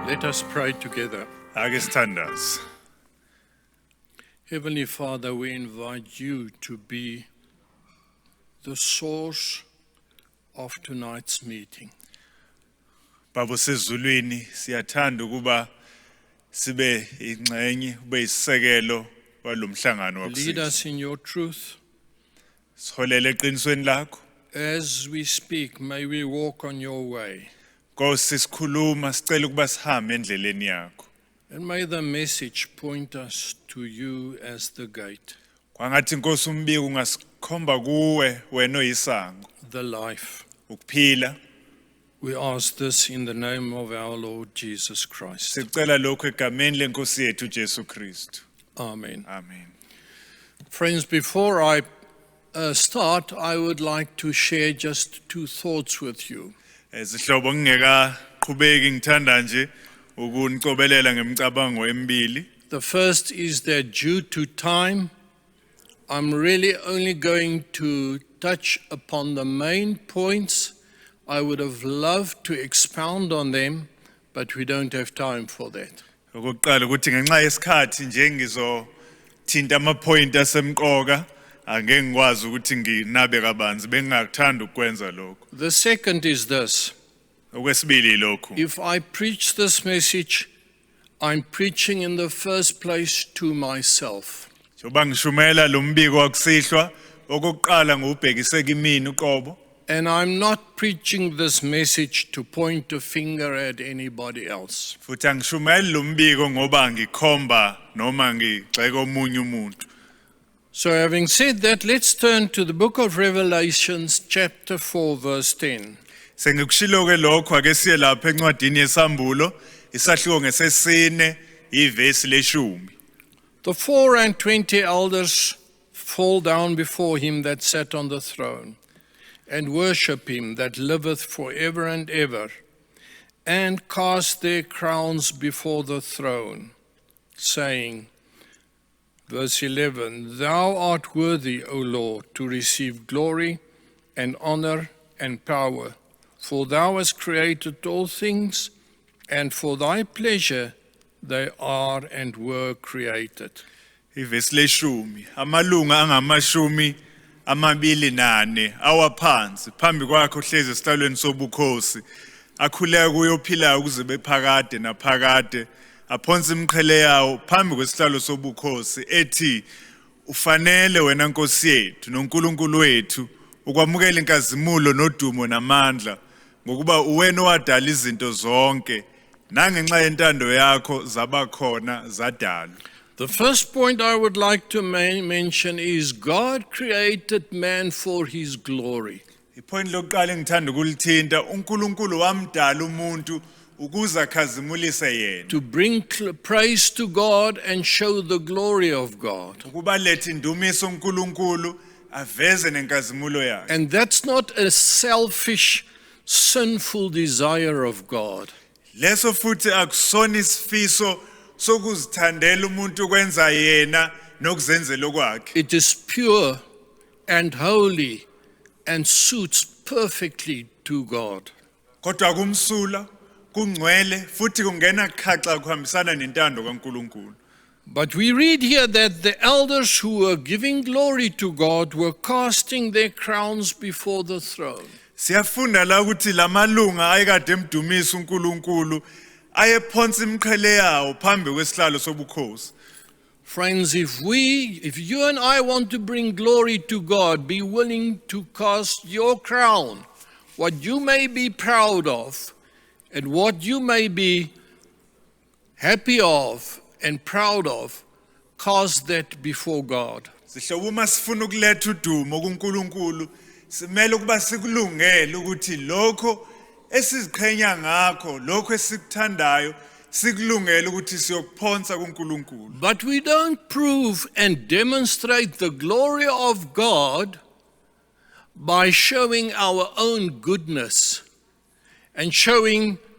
Let us pray together. Ake sithandaze. Heavenly Father, we invite you to be the source of tonight's meeting. Baba sezulwini siyathanda ukuba sibe ingxenye ube isisekelo walomhlangano Lead wakusasa. us in your truth. Siholele eqinisweni lakho. As we speak, may we walk on your way. Nkosi sikhuluma sicela ukuba sihambe endleleni yakho. And may the message point us to you as the gate, Kwangathi Nkosi umbiko ungasikhomba kuwe wena oyisango, the life. ukuphila. We ask this in the name of our Lord Jesus Christ. Sicela lokho egameni lenkosi yethu Jesu Kristu. Amen. Amen. Friends, before I start, I would like to share just two thoughts with you. Ezihlobo ngingekaqhubeki ngithanda nje ukunicobelela ngemicabango emibili. The first is that due to time, I'm really only going to touch upon the main points. I would have loved to expound on them, but we don't have time for that. Okokuqala ukuthi ngenxa yesikhathi nje ngizothinta ama-point asemqoka angeke ngikwazi ukuthi nginabe kabanzi bengingakuthanda ukwenza lokho. The second is this. Okwesibili lokho. If I preach this message, I'm preaching in the first place to myself. Njoba ngishumela lo mbiko wakusihlwa okokuqala ngubhekise kimi uqobo. And I'm not preaching this message to point a finger at anybody else. Futhi angishumeli lo mbiko ngoba ngikhomba noma ngigxeka omunye umuntu. So having said that, let's turn to the book of Revelations, chapter 4, verse 10. Sengikushilo ke lokho ake siye lapha encwadini yesambulo isahluko ngesesine ivesi leshumi. The 24 elders fall down before him that sat on the throne, and worship him that liveth forever and ever, and cast their crowns before the throne, saying, verse 11, Thou art worthy, O Lord, to receive glory and honor and power, for thou hast created all things, and for thy pleasure they are and were created. Ivesi leshumi amalunga angamashumi amabili nane awaphansi phambi kwakho hlezi esihlalweni sobukhosi akhuleka kuyophilayo kuze bephakade naphakade aphonsa imqhele yawo phambi kwesihlalo sobukhosi ethi ufanele wena Nkosi yethu noNkulunkulu wethu ukwamukela inkazimulo nodumo namandla ngokuba uwena owadala izinto zonke nangenxa yentando yakho zabakhona zadalwa. The first point I would like to mention is God created man for his glory. Ipoint lokuqala engithanda ukulithinta uNkulunkulu wamdala umuntu ukuze akhazimulise yena. To bring praise to God and show the glory of God. Ukuba lethi indumiso uNkulunkulu aveze nenkazimulo yakhe. And that's not a selfish, sinful desire of God. Leso futhi akusona isifiso sokuzithandela umuntu ukwenza yena nokuzenzela okwakhe. It is pure and holy and suits perfectly to God. Kodwa kumsula kungcwele futhi kungena khaxa kuhambisana nentando kaNkulunkulu. But we read here that the elders who were giving glory to God were casting their crowns before the throne. Siyafunda la ukuthi lamalunga ayekade emdumisa uNkulunkulu ayephonsa imqhele yawo phambi kwesihlalo sobukhosi. Friends, if you and I want to bring glory to God, be willing to cast your crown, what you may be proud of and what you may be happy of and proud of, cast that before God. Sihlobo uma sifuna ukuletha udumo kuNkulunkulu simele ukuba sikulungele ukuthi lokho esiziqhenya ngakho lokho esikuthandayo sikulungele ukuthi siyokuphonsa kuNkulunkulu. But we don't prove and demonstrate the glory of God by showing our own goodness and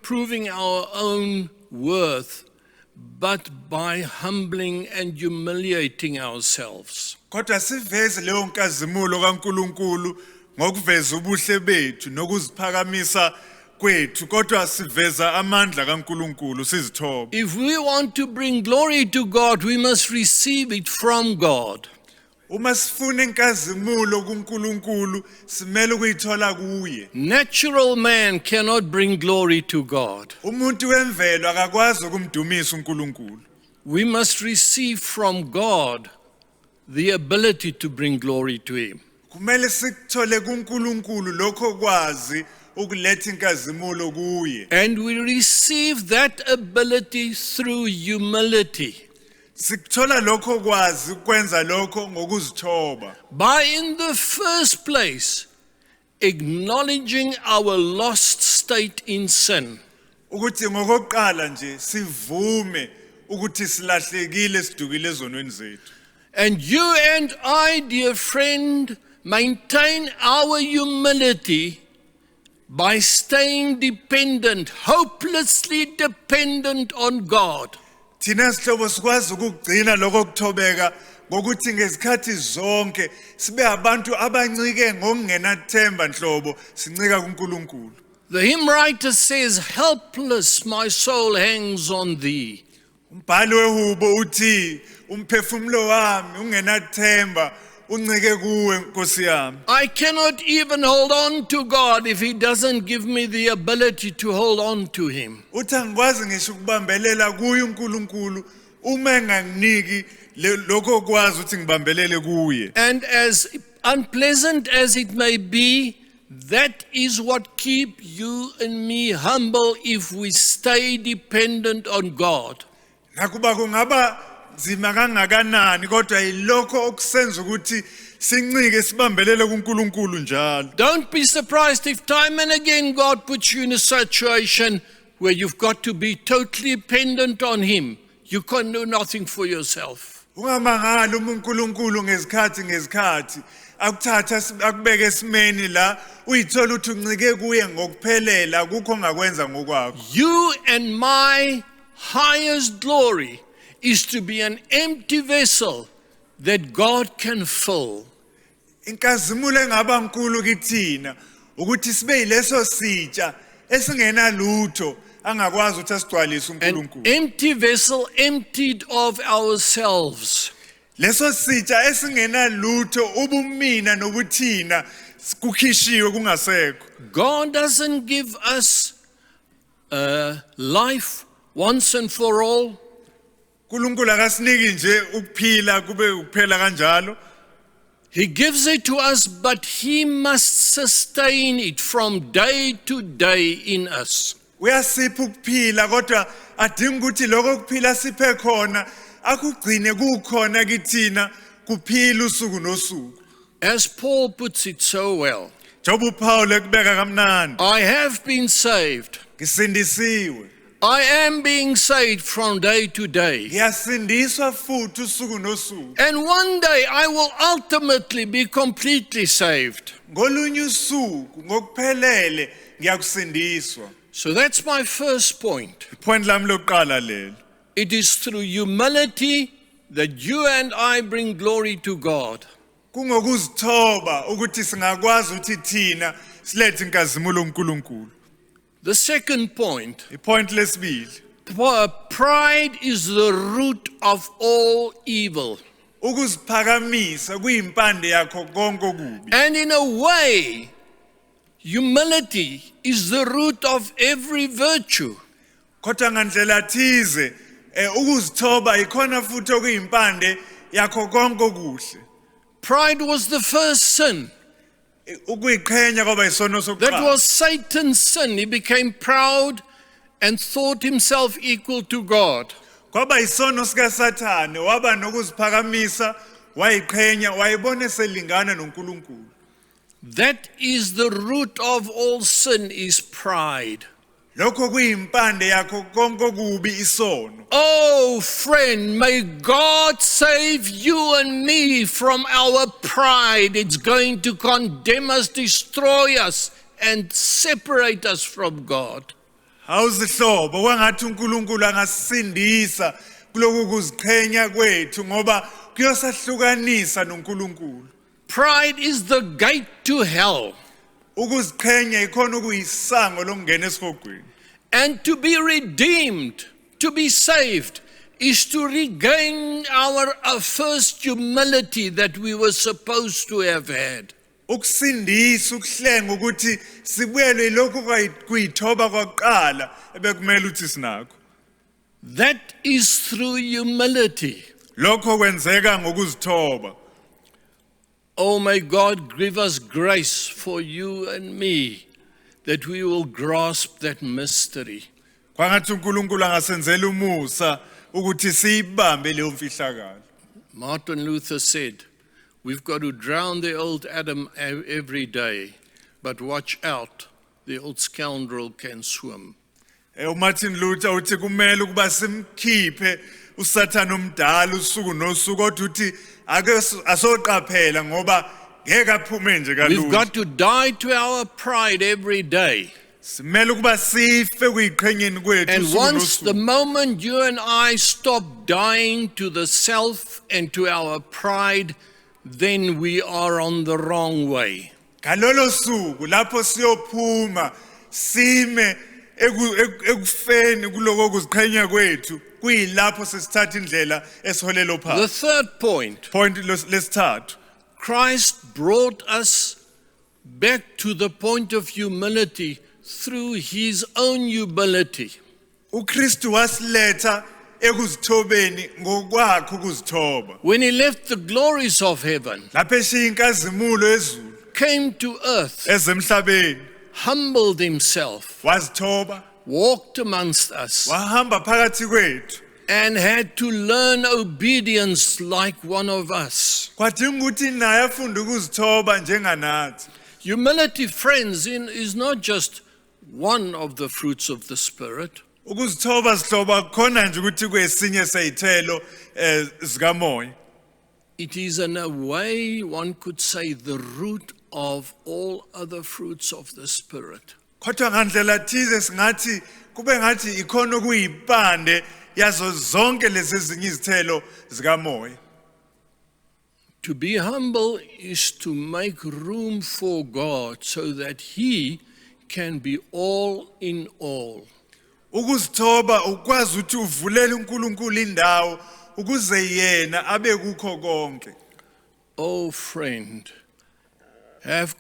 proving our own worth, but by humbling and humiliating ourselves. Kodwa siveze leyo nkazimulo kaNkulunkulu ngokuveza ubuhle bethu nokuziphakamisa kwethu kodwa siveza amandla kaNkulunkulu sizithoba. If we want to bring glory to God, we must receive it from God. Uma sifuna inkazimulo kuNkulunkulu simele ukuyithola kuye. Natural man cannot bring glory to God. Umuntu wemvelo akakwazi ukumdumisa uNkulunkulu. We must receive from God the ability to bring glory to him. Kumele sikuthole kuNkulunkulu lokho kwazi ukuletha inkazimulo kuye. And we receive that ability through humility. Sikuthola lokho kwazi ukwenza lokho ngokuzithoba. By in the first place, acknowledging our lost state in sin. Ukuthi ngokokuqala nje sivume ukuthi silahlekile sidukile ezonweni zethu. And you and I, dear friend, maintain our humility by staying dependent, hopelessly dependent on God. Thina sihlobo sikwazi ukugcina lokho kuthobeka ngokuthi ngezikhathi zonke sibe abantu abancike ngokungenathemba nhlobo sincika kuNkulunkulu. The hymn writer says, helpless my soul hangs on thee. Umbhali wehubo uthi umphefumulo wami ungenathemba uncike kuwe Nkosi yami. I cannot even hold on to God if he doesn't give me the ability to hold on to him. Uthi angikwazi ngisho ukubambelela kuye uNkulunkulu uma enganginiki lokho kwazi ukuthi ngibambelele kuye. And as unpleasant as it may be, that is what keeps you and me humble if we stay dependent on God. Nakuba kungaba nzima kangakanani kodwa yilokho okusenza ukuthi sincike sibambelele kuNkulunkulu njalo. Don't be surprised if time and again God puts you in a situation where you've got to be totally dependent on him. You can do nothing for yourself. Ungamangali uNkulunkulu ngezikhathi akuthatha akubeke esimeni la uyithola ukuthi uncike kuye ngokuphelela akukho ongakwenza ngokwakho. You and my highest glory is to be an empty vessel that God can fill. Inkazimulo engaba nkulu kithina ukuthi sibe yileso sitsha esingena lutho angakwazi ukuthi asigcwalise An uNkulunkulu. empty vessel emptied of ourselves. Leso sitsha esingena lutho ubumina nobuthina kukhishiwe kungasekho. God doesn't give us life once and for all. uNkulunkulu akasiniki nje ukuphila kube ukuphela kanjalo. He gives it to us, but he must sustain it from day to day in us. Uyasipha ukuphila kodwa adinga ukuthi lokho kuphila siphe khona akugcine kukhona kithina kuphila usuku nosuku. As Paul puts it so well, Jobu Paul ekubeka kamnandi. I have been saved. Ngisindisiwe. I am being saved from day to day. Ngiyasindiswa futhi usuku nosuku. And one day I will ultimately be completely saved. Ngolunye usuku ngokuphelele ngiyakusindiswa. So that's my first point. Point lami lokuqala leli. It is through humility that you and I bring glory to God. Kungokuzithoba ukuthi singakwazi ukuthi thina silethe inkazimulo kuNkulunkulu. The second point, Ipoint lesibili. pride is the root of all evil. Ukuziphakamisa kuyimpande yakho konke okubi. And in a way, humility is the root of every virtue. Kodwa ngandlela thize ukuzithoba ikhona futhi okuyimpande yakho konke okuhle. Pride was the first sin. Ukuyiqhenya kwaba isono That sokuqala. was Satan's sin. He became proud and thought himself equal to God. Kwaba isono sika Sathane waba nokuziphakamisa wayiqhenya wayibona selingana noNkulunkulu. That is the root of all sin, is pride. Lokho kuyimpande yakho konke okubi isono. Oh friend, may God save you and me from our pride. It's going to condemn us, destroy us, and separate us from God. Awuzihlobo kwangathi uNkulunkulu angasindisa kuloku kuziqhenya kwethu ngoba kuyosahlukanisa noNkulunkulu. Pride is the gate to hell. Ukuziqhenya ikhona ukuyisango lokungena esihogweni. And to be redeemed, to be saved, is to regain our first humility that we were supposed to have had. Ukusindisa ukuhlenga ukuthi sibuyele lokhu kuyithoba kwaqala ebekumele uthi sinakho. That is through humility. Lokho kwenzeka ngokuzithoba. Oh, may God give us grace for you and me, that we will grasp that mystery. Kwangathi uNkulunkulu angasenzela umusa ukuthi siyibambe leyo mfihlakalo. Martin Luther said, we've got to drown the old Adam every day, but watch out, the old scoundrel can swim. uMartin Luther uthi kumele ukuba simkhiphe uSathane omdala usuku nosuku kodwa uthi ake asoqaphela ngoba ngeke aphume nje kalula. We've got to die to our pride every day. Simele ukuba sife kuyiqhenyeni kwethu And usuku once the nosuku. moment you and I stop dying to the self and to our pride, then we are on the wrong way. Ngalolo suku lapho siyophuma sime ekufeni kuloko kuziqhenya kwethu kuyilapho sesithatha indlela esiholela The phansi. third point, Point lesithathu. Christ brought us back to the point of humility through his own humility. uKristu wasiletha ekuzithobeni ngokwakhe ukuzithoba. When he left the glories of heaven, Lapho eshiya inkazimulo ezulu came to earth, ezemhlabeni humbled himself, wazithoba walked amongst us, wahamba phakathi kwethu and had to learn obedience like one of us. kwadinga ukuthi naye afunde ukuzithoba njenganathi. Humility, friends, is not just one of the fruits of the Spirit. Ukuzithoba sihloba khona nje ukuthi kwesinye seyithelo zikamoya. It is in a way, one could say, the root of all other fruits of the Spirit. Kodwa ngandlela thize singathi kube ngathi ikhona okuyipande yazo zonke lezi ezinye izithelo zikamoya. To be humble is to make room for God so that he can be all in all. Ukuzithoba ukwazi ukuthi uvulele uNkulunkulu indawo ukuze yena abe kukho konke. Oh friend, has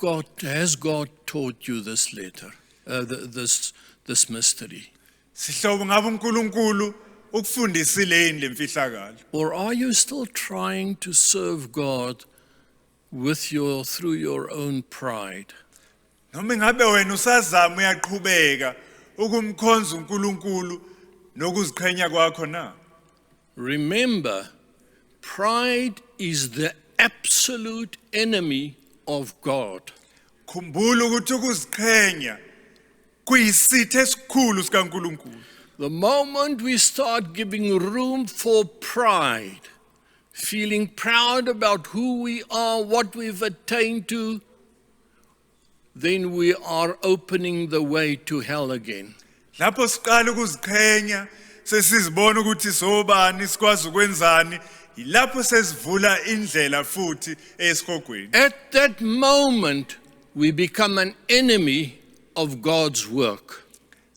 God taught you this letter, this mystery? Sihlobo ngabe uNkulunkulu ukufundisile yini lemfihlakalo? Or are you still trying to serve God through your own pride? Noma ngabe wena usazama uyaqhubeka ukumkhonza uNkulunkulu nokuziqhenya kwakho na? Remember, pride is the absolute enemy of God. Khumbula ukuthi ukuziqhenya kuyisitho esikhulu sikaNkulunkulu. The moment we start giving room for pride, feeling proud about who we are, what we've attained to, then we are opening the way to hell again. Lapho siqala ukuziqhenya sesizibona ukuthi sobani sikwazi ukwenzani ilapho sesivula indlela futhi esihogweni. At that moment, we become an enemy of God's work.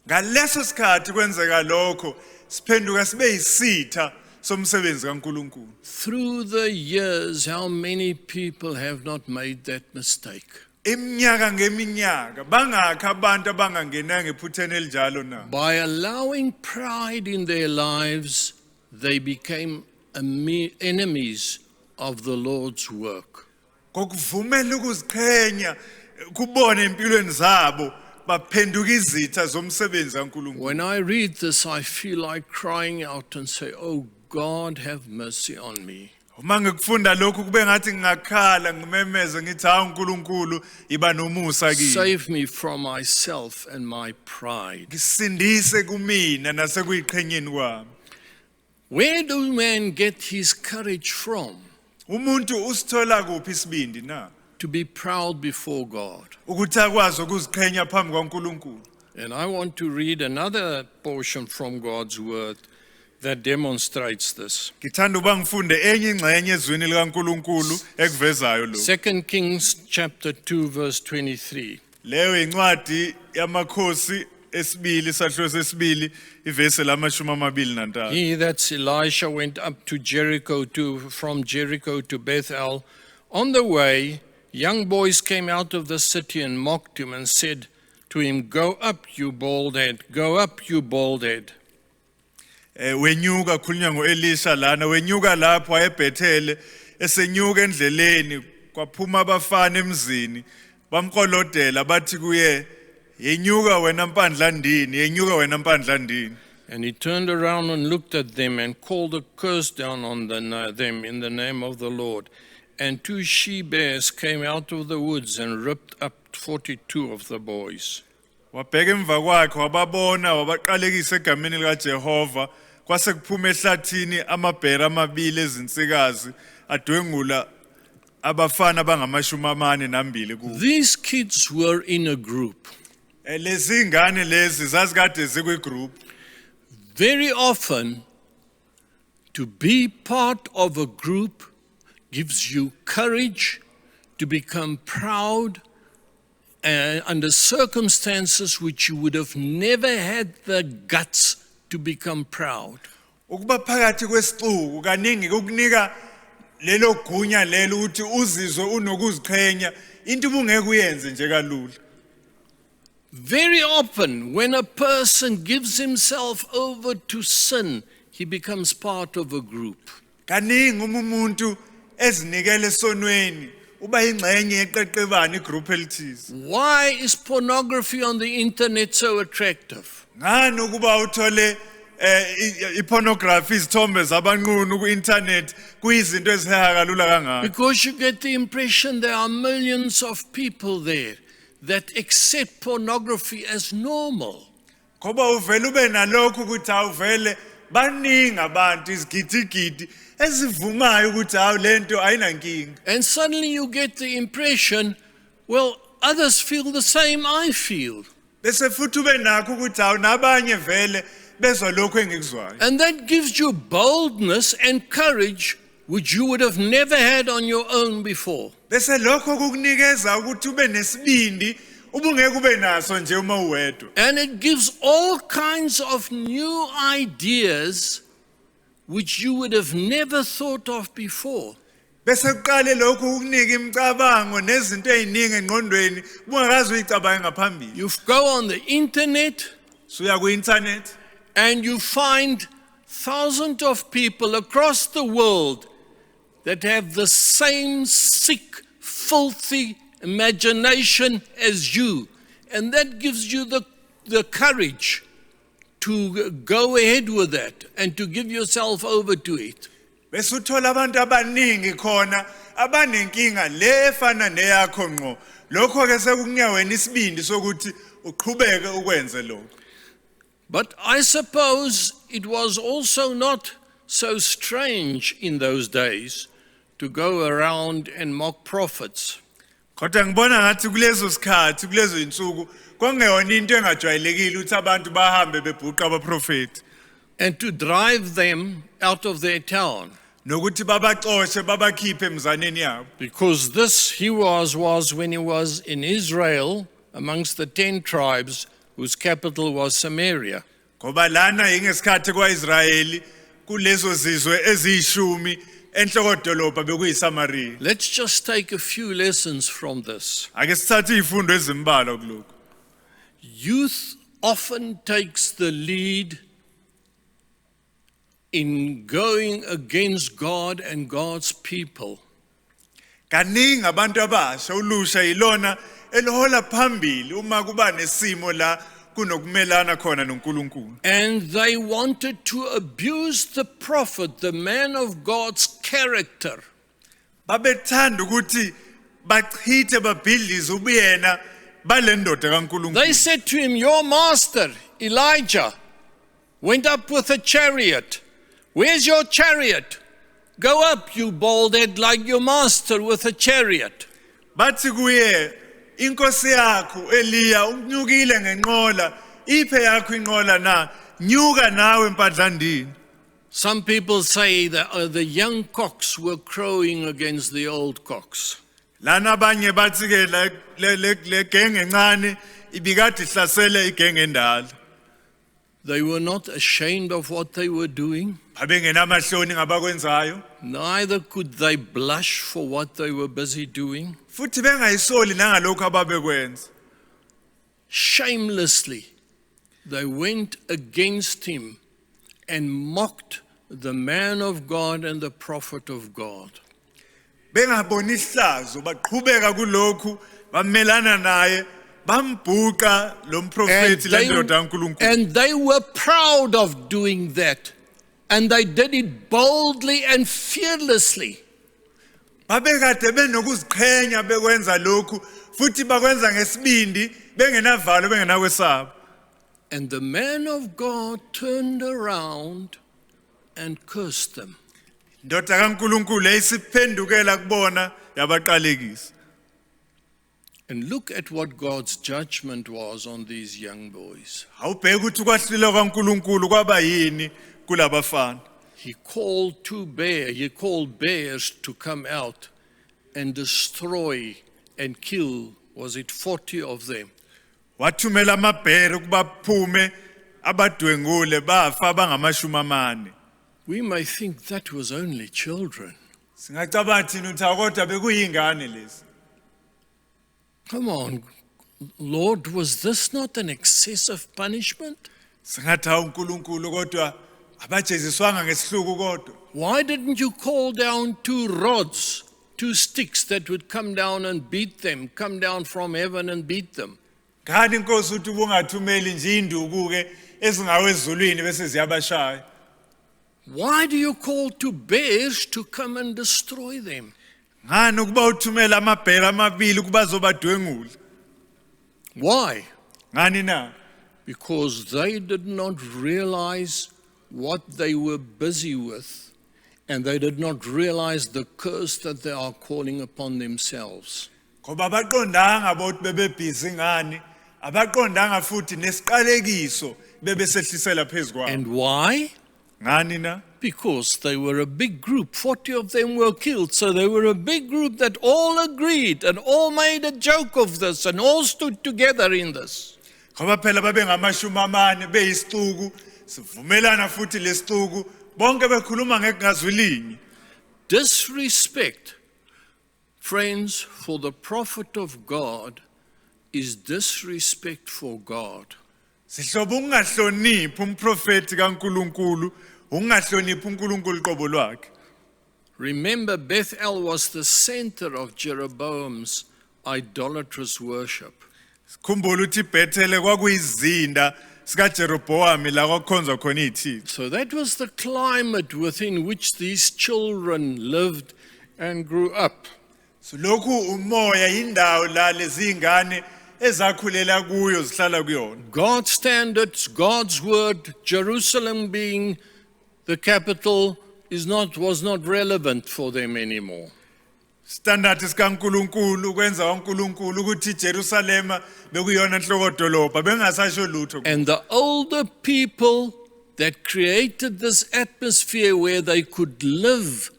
Ngaleso sikhathi kwenzeka lokho siphenduka sibe yisitha somsebenzi kaNkulunkulu. Through the years, how many people have not made that mistake? Iminyaka ngeminyaka bangakho abantu abangangenanga ephutheni elijalo na. By allowing pride in their lives, they became enemies of the Lord's work. Kokuvumela ukuziqhenya kubona empilweni zabo baphenduka izitha zomsebenzi kaNkulunkulu. When I read this, I feel like crying out and say, oh God, have mercy on me. Uma ngikufunda lokhu kube ngathi ngakhala ngimemeze ngithi hawu uNkulunkulu iba nomusa kimi. Save me from myself and my pride. Ngisindise kumina nasekuyiqhenyeni kwami. Where do man get his courage from Umuntu usithola kuphi isibindi na? to be proud before God? Ukuthi akwazi ukuziqhenya phambi kwaNkulunkulu. And I want to read another portion from God's word that demonstrates this. Ngithanda uba ngifunde enye ingxenye ezwini likaNkulunkulu ekuvezayo lo. 2 Kings chapter 2 verse 23. Leyo incwadi yamakhosi esibili isahluko sesibili ivesi lamashumi amabili nantathu. He, that's Elisha, went up to Jericho from Jericho to Bethel. On the way, young boys came out of the city and mocked him and said to him, "Go up, you bald head, go up, you bald head." Wenyuka khulunywa ngoElisha lana wenyuka lapho wayeBhethele esenyuka endleleni kwaphuma abafana emzini bamqolodela bathi kuye yenyuka wena mpandla ndini yenyuka wena mpandla ndini. And he turned around and looked at them and called a curse down on them in the name of the Lord. And 2 she-bears came out of the woods and ripped up 42 of the boys. Wabheka emva kwakhe wababona wabaqalekisa egameni likaJehova kwase kuphuma ehlathini amabhera amabili ezinsikazi adwengula abafana abangamashumi amane nambili kubo. These kids were in a group. Lezi ngane lezi zazikade zikwigroup. Very often, to be part of a group gives you courage to become proud under circumstances which you would have never had the guts to become proud. Ukuba phakathi kwesixuku kaningi kukunika lelo gunya lelo ukuthi uzizwe unokuziqhenya into ubungeke uyenze nje kalula. Very often, when a person gives himself over to sin, he becomes part of a group. Kaningi umuntu ezinikele esonweni uba ingxenye yeqeqebani igroup elithize. Why is pornography on the internet so attractive? Ngani ukuba uthole ipornography izithombe zabanqunu ku-internet kuyizinto eziheha kalula kangaka? Because you get the impression there are millions of people there that accept pornography as normal. Ngoba uvela ube nalokho ukuthi awuvele baningi abantu izigidigidi ezivumayo ukuthi hawu lento ayinankinga. And suddenly you get the impression, well, others feel the same I feel. Bese futhi ube nakho ukuthi hawu nabanye vele bezwa lokho engikuzwayo. And that gives you boldness and courage which you would have never had on your own before. Bese lokho kukunikeza ukuthi ube nesibindi ubungeke ube naso nje uma uwedwa. And it gives all kinds of new ideas which you would have never thought of before. Bese kuqale lokho ukunika imicabango nezinto eziningi engqondweni bungakazi uyicabanga ngaphambili. You go on the internet Suya ku-internet and you find thousands of people across the world that have the same sick, filthy imagination as you. And that gives you the courage to go ahead with that and to give yourself over to it. bese uthola abantu abaningi khona abanenkinga le efana neyakho ngqo. Lokho ke sekukunika wena isibindi sokuthi uqhubeke ukwenze lokho. But I suppose it was also not so strange in those days to go around and mock prophets. Kodwa ngibona ngathi kulezo sikhathi kulezo insuku kwangeyona into engajwayelekile ukuthi abantu bahambe bebhuqa abaprofeti And to drive them out of their town. nokuthi babaxoshe babakhiphe emzaneni yabo. Because this he was when he was in Israel amongst the 10 tribes whose capital was Samaria. Ngoba lana ingesikhathi kwaIsrayeli kulezo zizwe eziyishumi enhlokodolobha bekuyiSamaria. Let's just take a few lessons from this. Ake sithathe izifundo ezimbalwa kuloko. Youth often takes the lead in going against God and God's people. Kaningi abantu abasha ulusha ilona elihola phambili uma kuba nesimo la kunokumelana khona noNkulunkulu. And they wanted to abuse the prophet, the man of God's character. Babethanda ukuthi bachithe babhidlize ubuyena balendoda kaNkulunkulu. They said to him, "Your master, Elijah, went up with a chariot. Where's your chariot? Go up, you bald head, like your master with a chariot." Bathi kuye inkosi yakho Eliya unyukile ngenqola iphe yakho inqola na nyuka nawe empandlandini. Some people say that the young cocks were crowing against the old cocks. lana abanye bathi ke le gang encane ibikade ihlasele igeng endala. They were not ashamed of what they were doing. Babengenamahloni ngabakwenzayo, Neither could they blush for what they were busy doing. futhi bengayisoli nangalokho ababekwenza. Shamelessly, they went against him and mocked the man of God and the prophet of God. Bengaboni ihlazo baqhubeka kulokhu bamelana naye bambhuqa lo mprofethi lendoda kaNkulunkulu. And they were proud of doing that. And they did it boldly and fearlessly. Babekade benokuziqhenya bekwenza lokhu futhi bakwenza ngesibindi bengenavalo bengenakwesaba. And the man of God turned around and cursed them. Ndoda kaNkulunkulu ayisiphendukela kubona yabaqalekisa. And look at what God's judgment was on these young boys. Awubheka ukuthi kwahlila kaNkulunkulu kwaba yini kulabafana. He called bears to come out and destroy and kill, was it 40 of them? Wathumela amabhere ukuba phume abadwengule bafa bangamashumi amane. We may think that was only children. Singacabanga thina ukuthi kodwa bekuyingane lezi. Come on, Lord, was this not an excessive punishment? Singathi uNkulunkulu kodwa abajeziswanga ngesihluku kodwa. Why didn't you call down 2 rods, 2 sticks that would come down and beat them, come down from heaven and beat them? Ngani inkosi uthi bungathumeli nje induku ke ezingawezulwini bese ziyabashaya. Why do you call 2 bears to come and destroy them? Ngani ukuba uthumela amabhere amabili ukuba zobadwengula? Why? Ngani na? Because they did not realize what they were busy with, and they did not realize the curse that they are calling upon themselves. Ngoba abaqondanga bothi bebebhizi ngani, abaqondanga futhi nesiqalekiso bebesehlisela phezukwayo. And why? Ngani na? Because they were a big group. 40 of them were killed. So they were a big group that all agreed and all made a joke of this and all stood together in this. Ngoba phela babengamashumi amane beyisixuku, sivumelana futhi lesixuku, bonke bekhuluma ngekungazwilinye. Disrespect, friends, for the prophet of God is disrespect for God. Sihlobo ungahloniphi umprofeti kaNkulunkulu, ungahloniphi uNkulunkulu qobo lwakhe. Remember, Bethel was the center of Jeroboam's idolatrous worship. Sikhumbula ukuthi iBhethele kwakuyizinda sikaJerobhoami la kwakukhonzwa khona izithixo. So that was the climate within which these children lived and grew up. So lokhu umoya indawo la lezi ngane ezakhulela kuyo zihlala kuyona. God's standards, God's word, Jerusalem being the capital was not relevant for them anymore. Standard sikaNkulunkulu ukwenza kaNkulunkulu ukuthi Jerusalem bekuyona enhlokodolobha bengasasho lutho. And the older people that created this atmosphere where they could live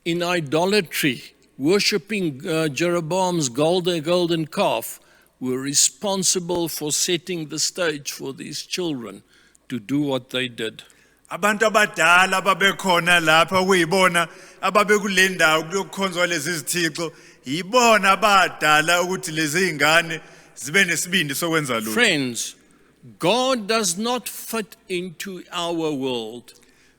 in idolatry, worshipping Jeroboam's golden calf, were responsible for setting the stage for these children to do what they did. Abantu abadala ababekhona lapha kuyibona ababekule ndawo kuyokhonzwa lezi zithixo, yibona abadala ukuthi lezi ngane zibe nesibindi sokwenza lokho. Friends, God does not fit into our world.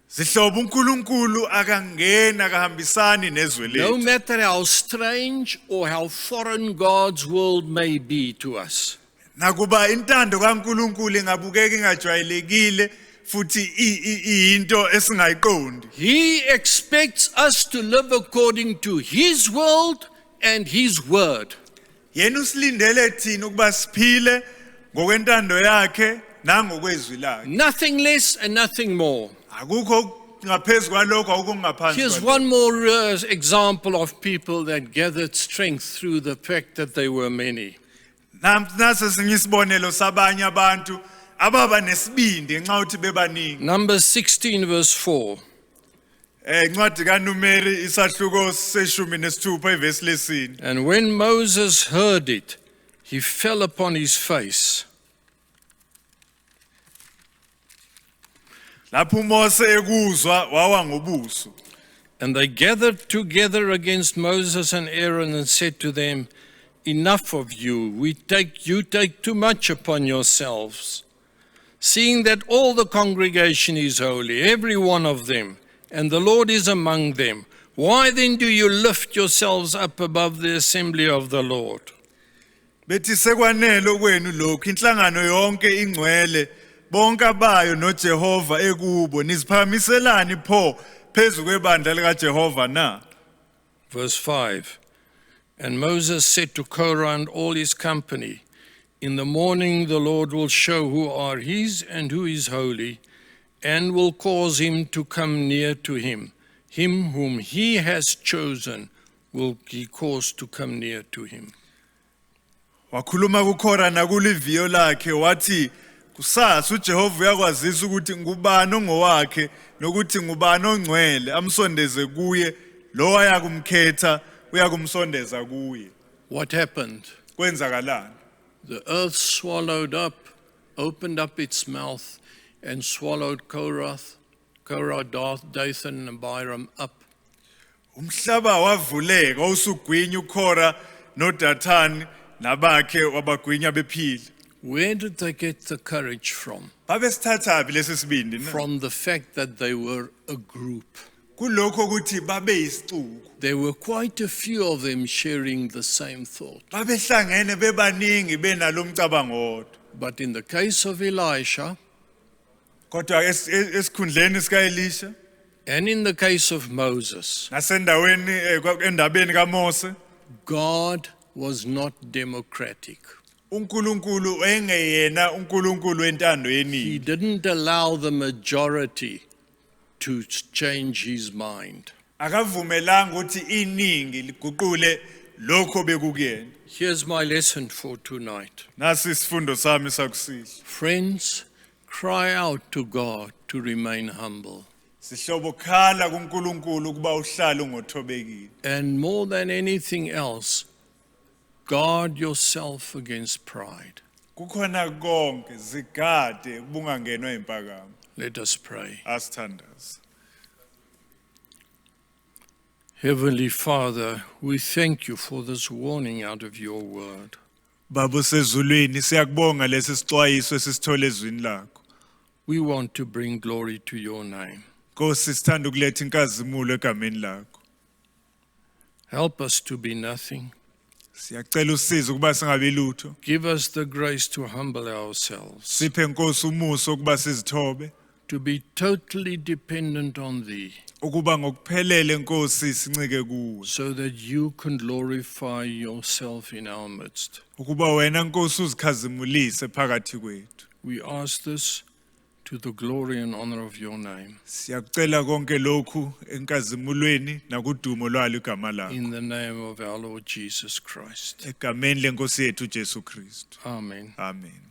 Sihlobo uNkulunkulu akangena akahambisani nezwe lethu. No matter how strange or how foreign God's world may be to us. Nakuba intando kaNkulunkulu ingabukeka ingajwayelekile futhi into esingayiqondi. He expects us to live according to His world and His word. Yena usilindele thina ukuba siphile ngokwentando yakhe nangokwezwi lakhe. Nothing less and nothing more. Akukho ngaphezulu kwalokho akungaphansi. Here's one more example of people that gathered strength through the fact that they were many. Nase singisibonelo sabanye abantu ababa nesibindi nxa uthi bebaningi. Numbers 16 verse 4. Incwadi kaNumeri isahluko seshumi nesithupha ivesi lesine. And when Moses heard it, he fell upon his face. Lapho uMose ekuzwa wawa ngobuso. And they gathered together against Moses and Aaron and said to them, Enough of you, you take too much upon yourselves. Seeing that all the congregation is holy, every one of them, and the Lord is among them, why then do you lift yourselves up above the assembly of the Lord? Bethi sekwanele kwenu lokhu inhlangano yonke ingcwele bonke abayo noJehova ekubo niziphakamiselani pho phezu kwebandla likaJehova na. Verse 5. And Moses said to Korah and all his company, In the morning the Lord will show who are his and who is holy, and will cause him to come near to him. Him whom he has chosen will he cause to come near to him. Wakhuluma kuKhora nakuliviyo lakhe wathi kusasa uJehova uyakwazisa ukuthi ngubani ongowakhe nokuthi ngubani ongcwele amsondeze kuye lo ayakumkhetha uyakumsondeza kuye. What happened? Kwenzakalani? The earth swallowed up, opened up its mouth, and swallowed Korah, Dathan, and Abiram up. Umhlaba wavuleka usugwinya uKhora noDathani nabakhe wabagwinya bephila. Where did they get the courage from? Babesithathaphi lesi sibindi na? From the fact that they were a group. Kulokho ukuthi babe yisicuku. There were quite a few of them sharing the same thought. Babehlangene bebaningi benalo mcabango wodwa. But in the case of Elisha, Kodwa esikhundleni sikaElisha and in the case of Moses, nasendaweni endabeni kaMose, God was not democratic. uNkulunkulu engeyena uNkulunkulu wentando He yeningi. didn't allow the majority to change his mind. Akavumelanga ukuthi iningi liguqule lokho bekukuyena. Here's my lesson for tonight. Nasi isifundo sami sakusihlwa. Friends, cry out to God to remain humble. Sihlobo khala kuNkulunkulu ukuba uhlale ungothobekile. And more than anything else, guard yourself against pride. Kukhona konke zigade ubungangenwa impakamo. Let us pray. Asithandaze. Heavenly Father, we thank you for this warning out of your word. Baba sezulwini siyakubonga lesi sixwayiso esisithole ezwini lakho. We want to bring glory to your name. Nkosi sithanda ukuletha inkazimulo egameni lakho. Help us to be nothing. Siyacela usize ukuba singabi lutho. Give us the grace to humble ourselves, Siphe Nkosi umuso ukuba sizithobe, to be totally dependent on thee, ukuba ngokuphelele Nkosi sincike kuwe. so that you can glorify yourself in our midst. Ukuba wena Nkosi uzikhazimulise phakathi kwethu. We ask this to the glory and honor of your name. Siyakucela konke lokhu enkazimulweni nakudumo lwalo igama lakho. In the name of our Lord Jesus Christ. Egameni leNkosi yethu Jesu Kristu. Amen. Amen.